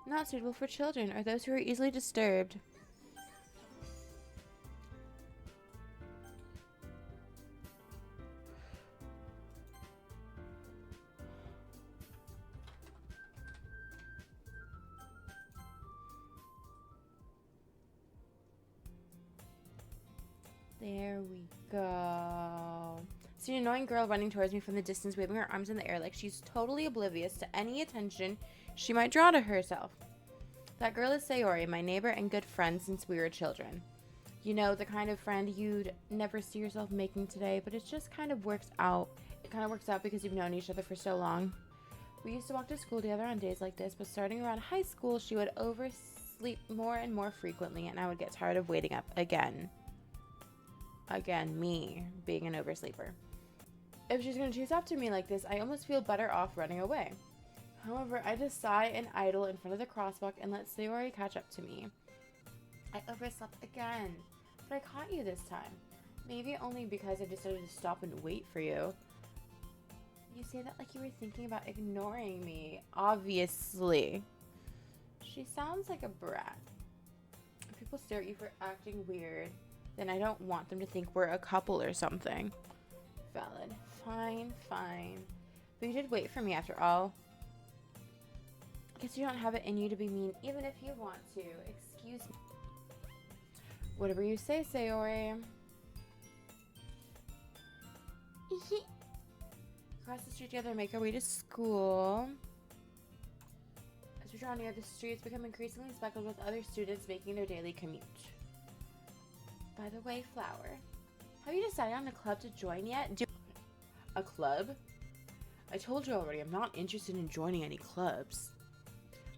Not suitable for children or those who are easily disturbed. There we go. See an annoying girl running towards me from the distance, waving her arms in the air like she's totally oblivious to any attention she might draw to herself. That girl is Sayori, my neighbor and good friend since we were children. You know, the kind of friend you'd never see yourself making today, but it just kind of works out. It kind of works out because you've known each other for so long. We used to walk to school together on days like this, but starting around high school, she would oversleep more and more frequently, and I would get tired of waiting up again. Again, me being an oversleeper. If she's going to chase after me like this, I almost feel better off running away. However, I just sigh and idle in front of the crosswalk and let Sayori catch up to me. I overslept again, but I caught you this time. Maybe only because I decided to stop and wait for you. You say that like you were thinking about ignoring me. Obviously. She sounds like a brat. If people stare at you for acting weird, then I don't want them to think we're a couple or something. Valid. Fine, fine. But you did wait for me after all. Guess you don't have it in you to be mean even if you want to. Excuse me. Whatever you say, Sayori. Across the street together and make our way to school. As we draw near, the streets become increasingly speckled with other students making their daily commute. By the way, Flower, have you decided on a club to join yet? A club? I told you already, I'm not interested in joining any clubs.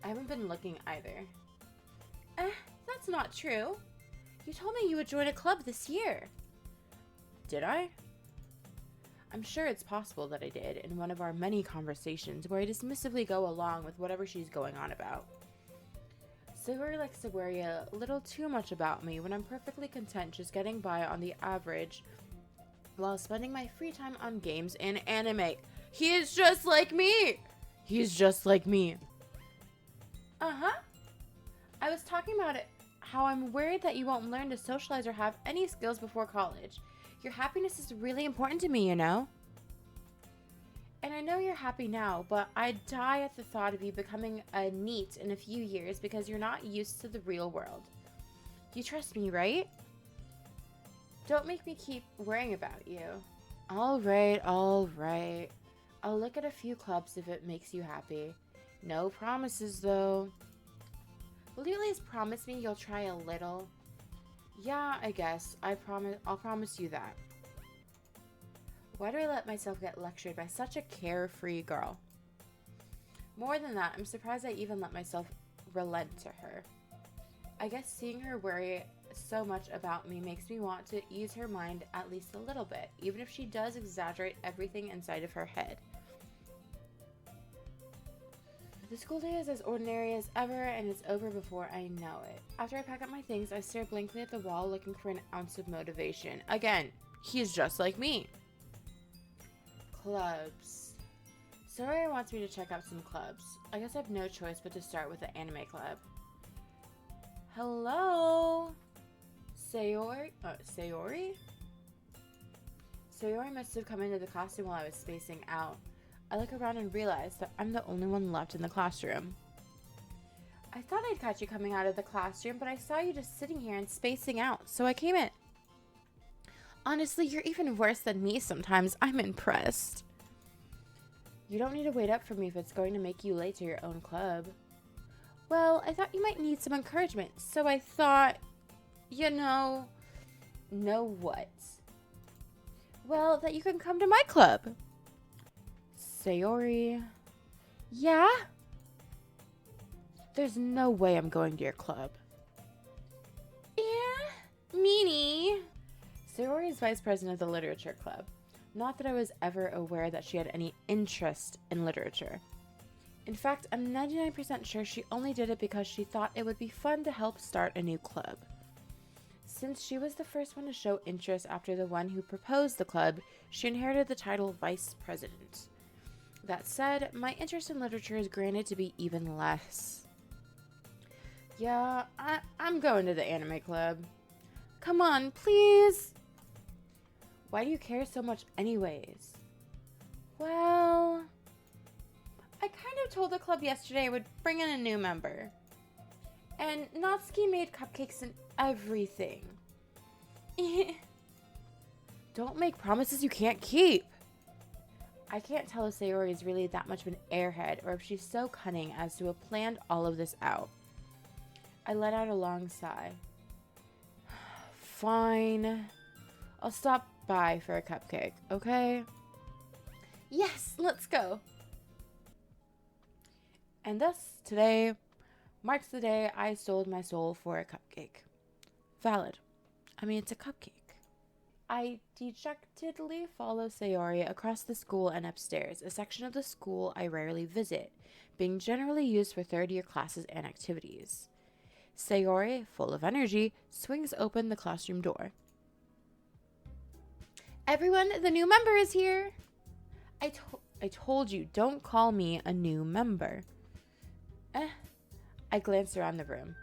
I haven't been looking either. That's not true. You told me you would join a club this year. Did I? I'm sure it's possible that I did in one of our many conversations where I dismissively go along with whatever she's going on about. Sayori likes to worry a little too much about me when I'm perfectly content just getting by on the average while spending my free time on games and anime. He is just like me! He's just like me. Uh-huh. I was talking about it, how I'm worried that you won't learn to socialize or have any skills before college. Your happiness is really important to me, you know? And I know you're happy now, but I'd die at the thought of you becoming a NEET in a few years because you're not used to the real world. You trust me, right? Don't make me keep worrying about you. All right. I'll look at a few clubs if it makes you happy. No promises, though. Will you at least promise me you'll try a little? Yeah, I guess. I'll promise you that. Why do I let myself get lectured by such a carefree girl? More than that, I'm surprised I even let myself relent to her. I guess seeing her worry so much about me makes me want to ease her mind at least a little bit, even if she does exaggerate everything inside of her head. The school day is as ordinary as ever, and it's over before I know it. After I pack up my things, I stare blankly at the wall, looking for an ounce of motivation. Again, he's just like me. Clubs. Soraya wants me to check out some clubs. I guess I have no choice but to start with the anime club. Hello? Sayori? Sayori? Sayori must have come into the classroom while I was spacing out. I look around and realize that I'm the only one left in the classroom. I thought I'd catch you coming out of the classroom, but I saw you just sitting here and spacing out, so I came in. Honestly, you're even worse than me sometimes. I'm impressed. You don't need to wait up for me if it's going to make you late to your own club. Well, I thought you might need some encouragement, so I thought, know what? Well, that you can come to my club. Sayori. Yeah? There's no way I'm going to your club. Yeah? Meanie. Sayori is vice president of the literature club. Not that I was ever aware that she had any interest in literature. In fact, I'm 99% sure she only did it because she thought it would be fun to help start a new club. Since she was the first one to show interest after the one who proposed the club, she inherited the title vice president. That said, my interest in literature is granted to be even less. Yeah, I'm going to the anime club. Come on, please. Why do you care so much anyways? Well, I kind of told the club yesterday I would bring in a new member. And Natsuki made cupcakes and everything. Don't make promises you can't keep. I can't tell if Sayori is really that much of an airhead or if she's so cunning as to have planned all of this out. I let out a long sigh. Fine. I'll stop by for a cupcake, okay? Yes, let's go. And thus, today marks the day I sold my soul for a cupcake. Valid. I mean, it's a cupcake. I dejectedly follow Sayori across the school and upstairs, a section of the school I rarely visit, being generally used for third-year classes and activities. Sayori, full of energy, swings open the classroom door. Everyone, the new member is here! I told you, don't call me a new member. I glanced around the room.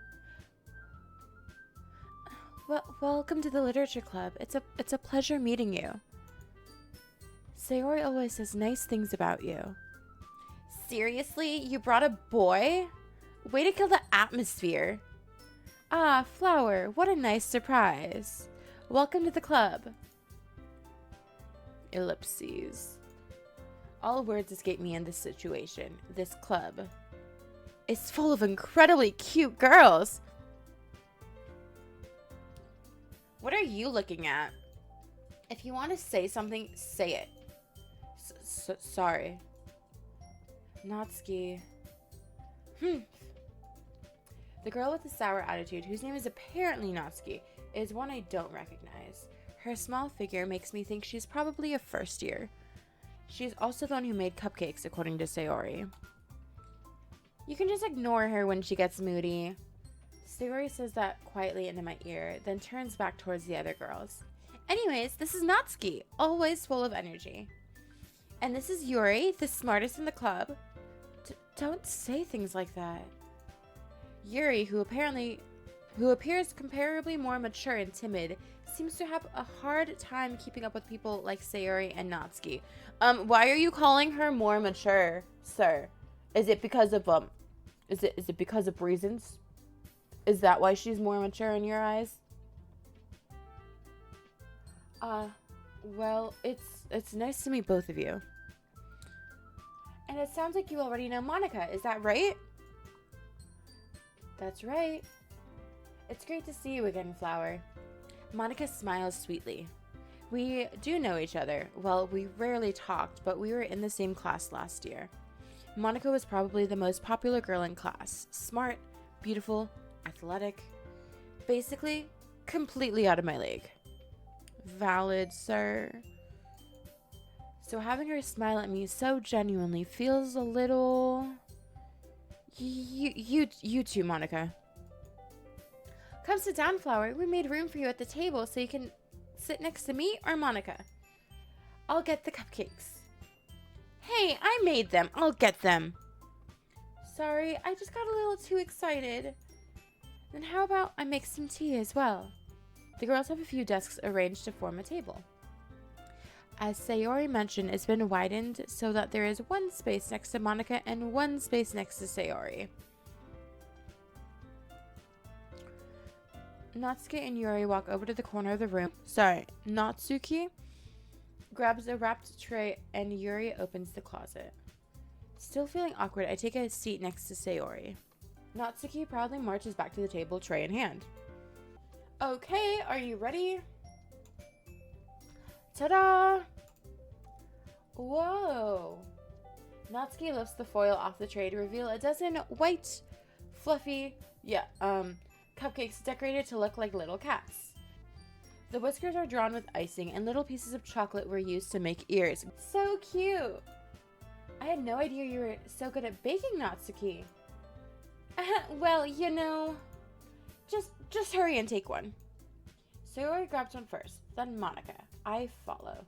Welcome to the Literature Club. It's a pleasure meeting you. Sayori always says nice things about you. Seriously? You brought a boy? Way to kill the atmosphere. Ah, Flower, what a nice surprise. Welcome to the club. Ellipses. All words escape me in this situation. This club is full of incredibly cute girls. What are you looking at? If you want to say something, say it. Sorry. Natsuki. The girl with the sour attitude, whose name is apparently Natsuki, is one I don't recognize. Her small figure makes me think she's probably a first year. She's also the one who made cupcakes, according to Sayori. You can just ignore her when she gets moody. Sayori says that quietly into my ear, then turns back towards the other girls. Anyways, this is Natsuki, always full of energy. And this is Yuri, the smartest in the club. Don't say things like that. Yuri, who appears comparably more mature and timid, seems to have a hard time keeping up with people like Sayori and Natsuki. Why are you calling her more mature, sir? Is it because of is it because of reasons? Is that why she's more mature in your eyes? Well, it's nice to meet both of you. And it sounds like you already know Monika, is that right? That's right. It's great to see you again, Flower. Monika smiles sweetly. We do know each other. Well, we rarely talked, but we were in the same class last year. Monika was probably the most popular girl in class. Smart, beautiful, athletic. Basically, completely out of my league. Valid, sir. So having her smile at me so genuinely feels a little... You too, Monika. Come sit down, Flower. We made room for you at the table so you can sit next to me or Monika. I'll get the cupcakes. Hey, I made them. I'll get them. Sorry, I just got a little too excited. Then how about I make some tea as well? The girls have a few desks arranged to form a table. As Sayori mentioned, it's been widened so that there is one space next to Monika and one space next to Sayori. Natsuki and Yuri walk over to the corner of the room. Natsuki grabs a wrapped tray and Yuri opens the closet. Still feeling awkward, I take a seat next to Sayori. Natsuki proudly marches back to the table, tray in hand. Okay, are you ready? Ta-da! Whoa! Natsuki lifts the foil off the tray to reveal a dozen white, fluffy, cupcakes decorated to look like little cats. The whiskers are drawn with icing and little pieces of chocolate were used to make ears. So cute! I had no idea you were so good at baking, Natsuki. Well, you know, just hurry and take one. Sayori grabs one first, then Monika. I follow.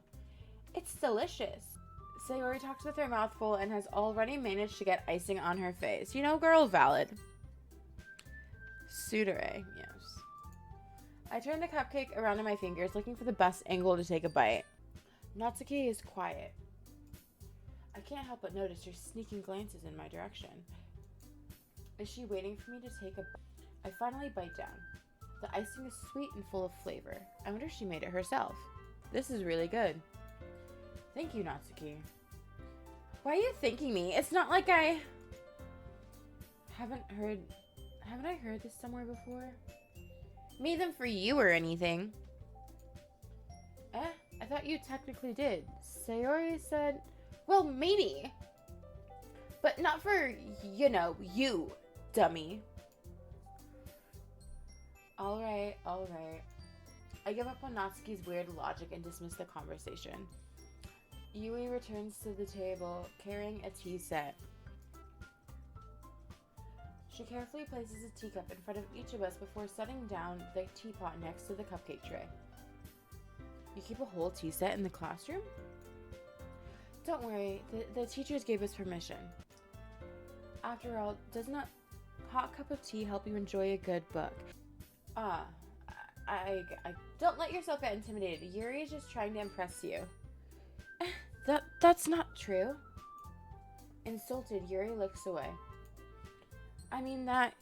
It's delicious. Sayori talks with her mouth full and has already managed to get icing on her face. You know, girl, valid. Tsundere, yes. I turn the cupcake around in my fingers, looking for the best angle to take a bite. Natsuki is quiet. I can't help but notice her sneaking glances in my direction. Is she waiting for me to take a bite? I finally bite down. The icing is sweet and full of flavor. I wonder if she made it herself. This is really good. Thank you, Natsuki. Why are you thanking me? It's not like I... Haven't I heard this somewhere before? Made them for you or anything. I thought you technically did. Sayori said... Well, maybe. But not for, you, dummy. Alright. I give up on Natsuki's weird logic and dismiss the conversation. Yui returns to the table, carrying a tea set. She carefully places a teacup in front of each of us before setting down the teapot next to the cupcake tray. You keep a whole tea set in the classroom? Don't worry, the teachers gave us permission. After all, doesn't a hot cup of tea help you enjoy a good book? I don't let yourself get intimidated. Yuri is just trying to impress you. That's not true. Insulted, Yuri looks away. I mean that,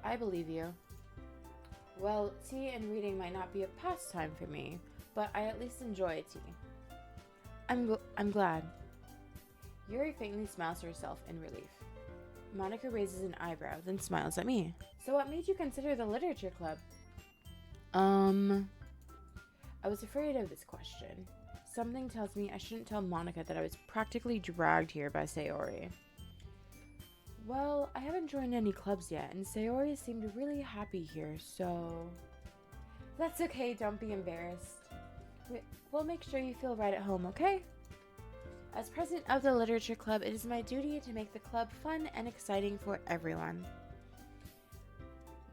I believe you. Well, tea and reading might not be a pastime for me, but I at least enjoy tea. I'm glad. Yuri faintly smiles to herself in relief. Monica raises an eyebrow, then smiles at me. So what made you consider the literature club? I was afraid of this question. Something tells me I shouldn't tell Monica that I was practically dragged here by Sayori. Well, I haven't joined any clubs yet, and Sayori seemed really happy here, so... That's okay, don't be embarrassed. We'll make sure you feel right at home, okay? As president of the literature club, it is my duty to make the club fun and exciting for everyone.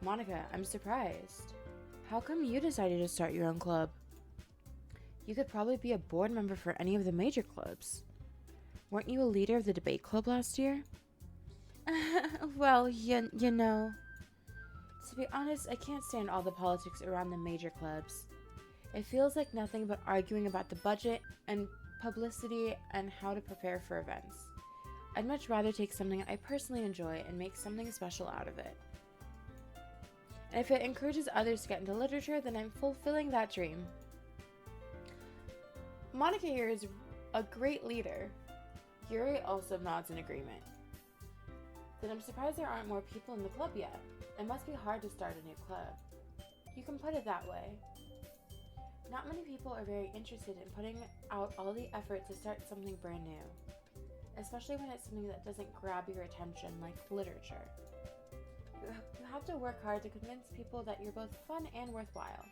Monica, I'm surprised. How come you decided to start your own club? You could probably be a board member for any of the major clubs. Weren't you a leader of the debate club last year? Well, you know. To be honest, I can't stand all the politics around the major clubs. It feels like nothing but arguing about the budget and publicity and how to prepare for events. I'd much rather take something I personally enjoy and make something special out of it. And if it encourages others to get into literature, then I'm fulfilling that dream. Monica here is a great leader. Yuri also nods in agreement. Then I'm surprised there aren't more people in the club yet. It must be hard to start a new club. You can put it that way. Not many people are very interested in putting out all the effort to start something brand new, especially when it's something that doesn't grab your attention like literature. You have to work hard to convince people that you're both fun and worthwhile,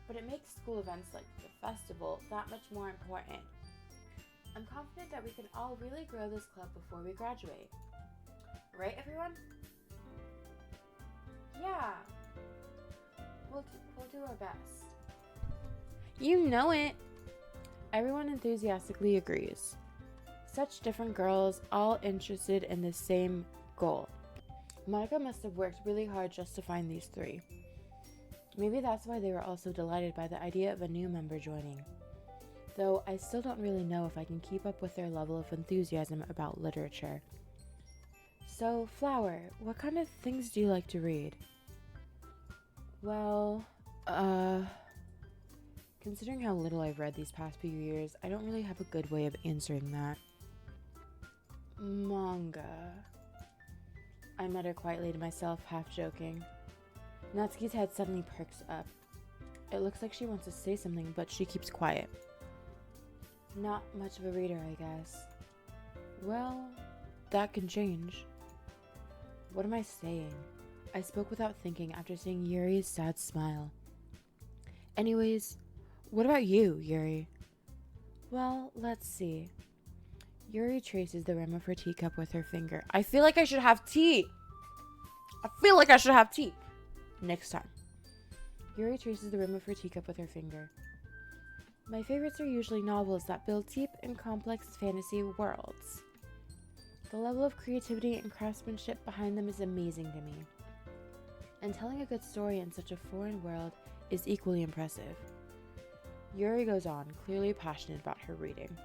but it makes school events like the festival that much more important. I'm confident that we can all really grow this club before we graduate. Right, everyone? Yeah. We'll do our best. You know it. Everyone enthusiastically agrees. Such different girls, all interested in the same goal. Monica must have worked really hard just to find these three. Maybe that's why they were all so delighted by the idea of a new member joining. Though I still don't really know if I can keep up with their level of enthusiasm about literature. So, Flower, what kind of things do you like to read? Well, considering how little I've read these past few years, I don't really have a good way of answering that. Manga. I mutter quietly to myself, half joking. Natsuki's head suddenly perks up. It looks like she wants to say something, but she keeps quiet. Not much of a reader, I guess. Well, that can change. What am I saying? I spoke without thinking after seeing Yuri's sad smile. Anyways, what about you, Yuri? Well, let's see. Yuri traces the rim of her teacup with her finger. I feel like I should have tea! Next time. Yuri traces the rim of her teacup with her finger. My favorites are usually novels that build deep and complex fantasy worlds. The level of creativity and craftsmanship behind them is amazing to me. And telling a good story in such a foreign world is equally impressive. Yuri goes on, clearly passionate about her reading.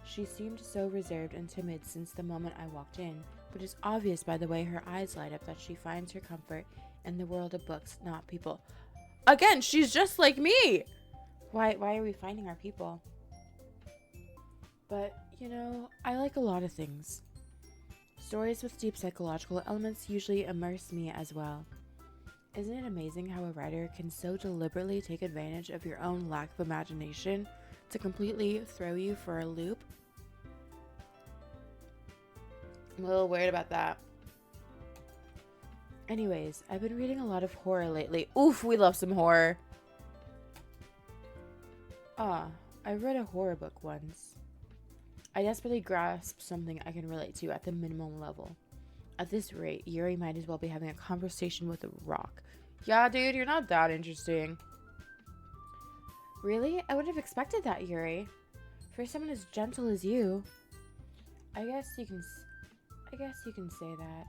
She seemed so reserved and timid since the moment I walked in, but it's obvious by the way her eyes light up that she finds her comfort in the world of books, not people. Again, she's just like me! Why are we finding our people? But, I like a lot of things. Stories with deep psychological elements usually immerse me as well. Isn't it amazing how a writer can so deliberately take advantage of your own lack of imagination to completely throw you for a loop? I'm a little worried about that. Anyways, I've been reading a lot of horror lately. Oof, we love some horror. I read a horror book once. I desperately grasped something I can relate to at the minimum level. At this rate, Yuri might as well be having a conversation with a rock. Yeah, dude, you're not that interesting. Really? I wouldn't have expected that, Yuri. For someone as gentle as you. I guess you can say that.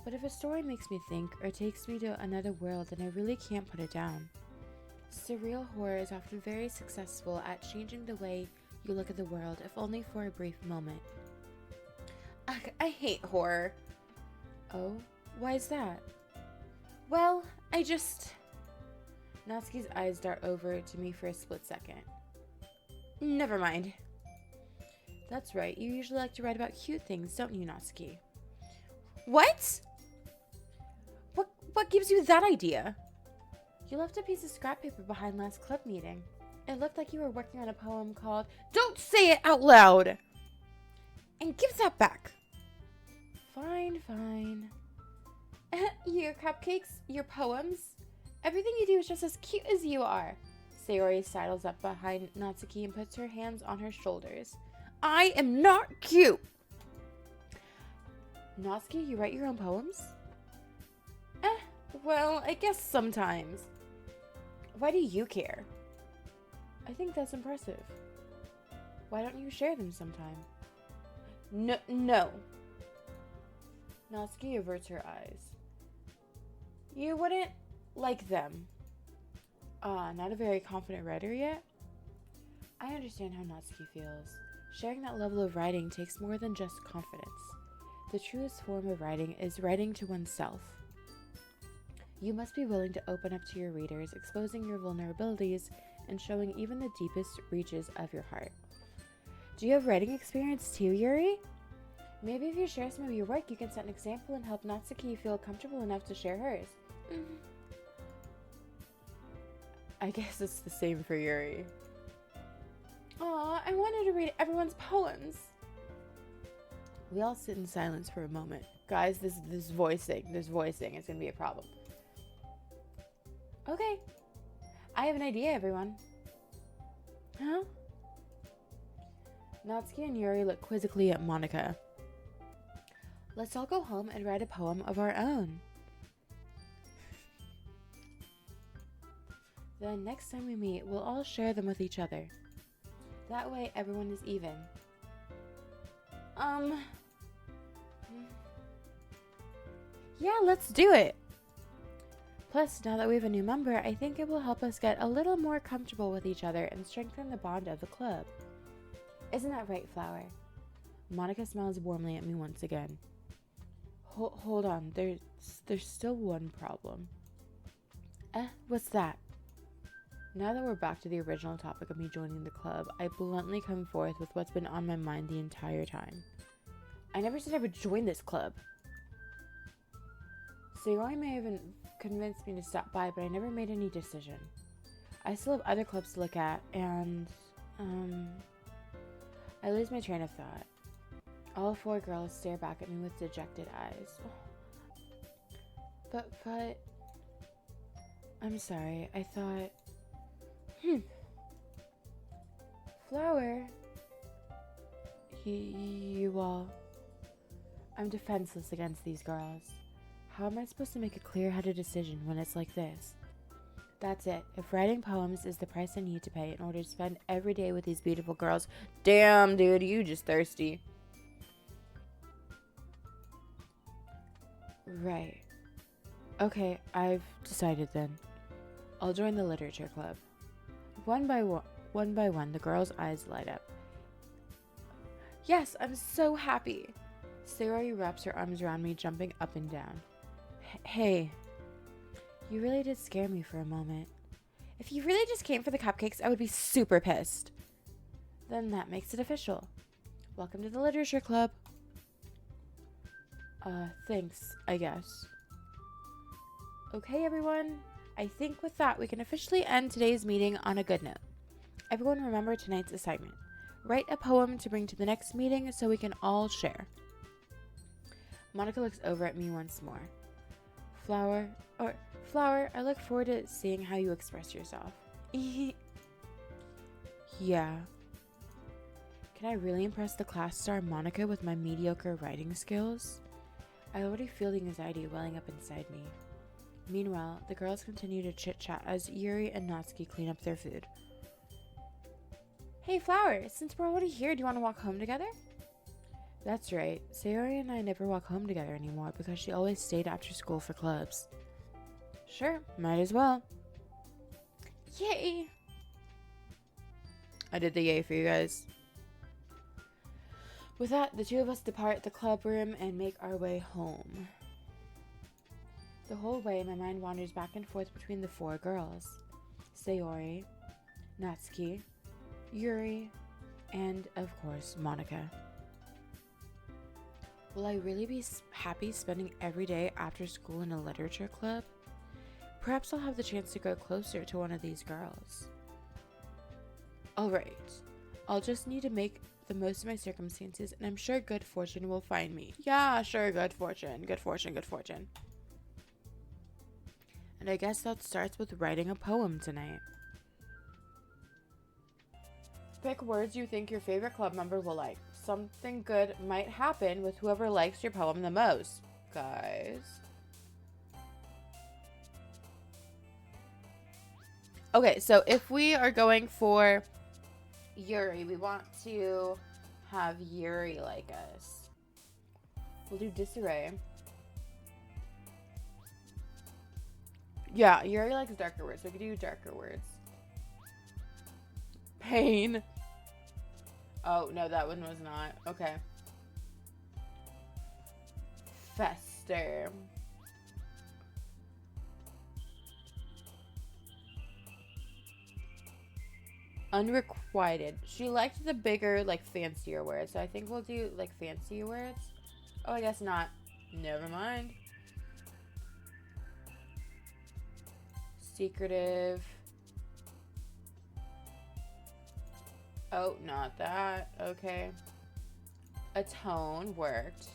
But if a story makes me think or takes me to another world, then I really can't put it down. Surreal horror is often very successful at changing the way you look at the world, if only for a brief moment. Ugh, I hate horror. Oh, why is that? Well, Natsuki's eyes dart over to me for a split second. Never mind. That's right, you usually like to write about cute things, don't you, Natsuki? What? What gives you that idea? You left a piece of scrap paper behind last club meeting. It looked like you were working on a poem called Don't Say It Out Loud! And give that back. Fine. Your cupcakes, your poems, everything you do is just as cute as you are. Sayori sidles up behind Natsuki and puts her hands on her shoulders. I am not cute! Natsuki, you write your own poems? Well, I guess sometimes. Why do you care? I think that's impressive. Why don't you share them sometime? No. Natsuki averts her eyes. You wouldn't like them. Not a very confident writer yet? I understand how Natsuki feels. Sharing that level of writing takes more than just confidence. The truest form of writing is writing to oneself. You must be willing to open up to your readers, exposing your vulnerabilities and showing even the deepest reaches of your heart. Do you have writing experience too, Yuri? Maybe if you share some of your work, you can set an example and help Natsuki feel comfortable enough to share hers. I guess it's the same for Yuri. Aw, I wanted to read everyone's poems. We all sit in silence for a moment. Guys, this voicing is gonna be a problem. Okay. I have an idea, everyone. Huh? Natsuki and Yuri look quizzically at Monika. Let's all go home and write a poem of our own. Then next time we meet, we'll all share them with each other. That way, everyone is even. Yeah, let's do it. Plus, now that we have a new member, I think it will help us get a little more comfortable with each other and strengthen the bond of the club. Isn't that right, Flower? Monika smiles warmly at me once again. Hold on, there's still one problem. What's that? Now that we're back to the original topic of me joining the club, I bluntly come forth with what's been on my mind the entire time. I never said I would join this club. Sayori may have convinced me to stop by, but I never made any decision. I still have other clubs to look at, and, I lose my train of thought. All four girls stare back at me with dejected eyes. But, I'm sorry, I thought, Flower, you all, I'm defenseless against these girls. How am I supposed to make a clear-headed decision when it's like this? That's it. If writing poems is the price I need to pay in order to spend every day with these beautiful girls, damn, dude, you just thirsty. Right. Okay, I've decided then. I'll join the literature club. One by one, the girl's eyes light up. Yes, I'm so happy. Sayori wraps her arms around me, jumping up and down. Hey, you really did scare me for a moment. If you really just came for the cupcakes, I would be super pissed. Then that makes it official. Welcome to the literature club. Thanks, I guess. Okay, everyone. I think with that, we can officially end today's meeting on a good note. Everyone remember tonight's assignment. Write a poem to bring to the next meeting so we can all share. Monica looks over at me once more. Flower, I look forward to seeing how you express yourself. Yeah. Can I really impress the class star Monica with my mediocre writing skills? I already feel the anxiety welling up inside me. Meanwhile, the girls continue to chit-chat as Yuri and Natsuki clean up their food. Hey, Flower, since we're already here, do you want to walk home together? That's right. Sayori and I never walk home together anymore because she always stayed after school for clubs. Sure, might as well. Yay! I did the yay for you guys. With that, the two of us depart the club room and make our way home. The whole way, my mind wanders back and forth between the four girls. Sayori, Natsuki, Yuri, and, of course, Monica. Will I really be happy spending every day after school in a literature club? Perhaps I'll have the chance to grow closer to one of these girls. Alright, I'll just need to make the most of my circumstances, and I'm sure good fortune will find me. Yeah, sure, good fortune, good fortune, good fortune. And I guess that starts with writing a poem tonight. Pick words you think your favorite club member will like. Something good might happen with whoever likes your poem the most, guys. Okay, so if we are going for Yuri, we want to have Yuri like us. We'll do disarray. Yeah, Yuri likes darker words, so we could do darker words. Pain. Oh, no, that one was not. Okay. Fester. Unrequited. She liked the bigger, like, fancier words, so I think we'll do, like, fancier words. Oh, I guess not. Never mind. Secretive. Oh, not that. Okay. Atone worked.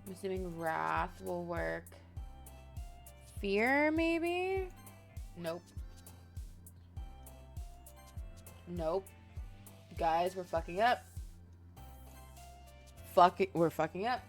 I'm assuming wrath will work. Fear, maybe? Nope. Nope. Guys, we're fucking up. We're fucking up.